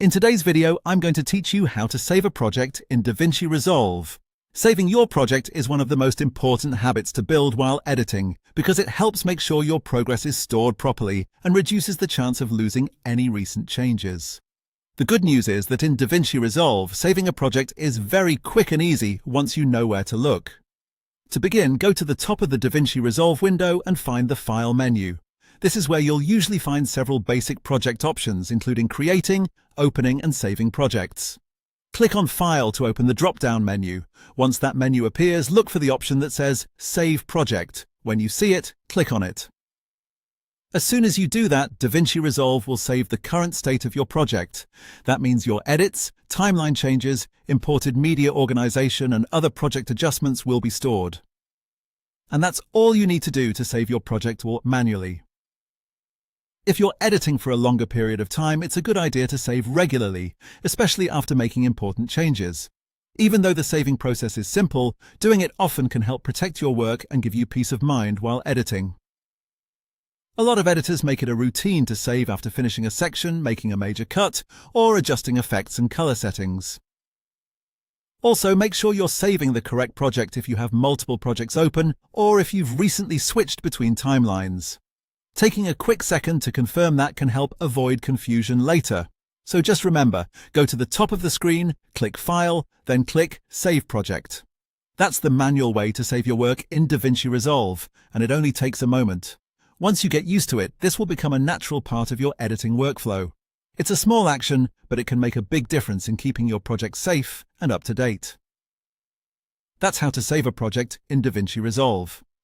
In today's video, I'm going to teach you how to save a project in DaVinci Resolve. Saving your project is one of the most important habits to build while editing because it helps make sure your progress is stored properly and reduces the chance of losing any recent changes. The good news is that in DaVinci Resolve, saving a project is very quick and easy once you know where to look. To begin, go to the top of the DaVinci Resolve window and find the File menu. This is where you'll usually find several basic project options, including creating, opening, and saving projects. Click on File to open the drop-down menu. Once that menu appears, look for the option that says Save Project. When you see it, click on it. As soon as you do that, DaVinci Resolve will save the current state of your project. That means your edits, timeline changes, imported media organization, and other project adjustments will be stored. And that's all you need to do to save your project manually. If you're editing for a longer period of time, it's a good idea to save regularly, especially after making important changes. Even though the saving process is simple, doing it often can help protect your work and give you peace of mind while editing. A lot of editors make it a routine to save after finishing a section, making a major cut, or adjusting effects and color settings. Also, make sure you're saving the correct project if you have multiple projects open or if you've recently switched between timelines. Taking a quick second to confirm that can help avoid confusion later. So just remember, go to the top of the screen, click File, then click Save Project. That's the manual way to save your work in DaVinci Resolve, and it only takes a moment. Once you get used to it, this will become a natural part of your editing workflow. It's a small action, but it can make a big difference in keeping your project safe and up to date. That's how to save a project in DaVinci Resolve.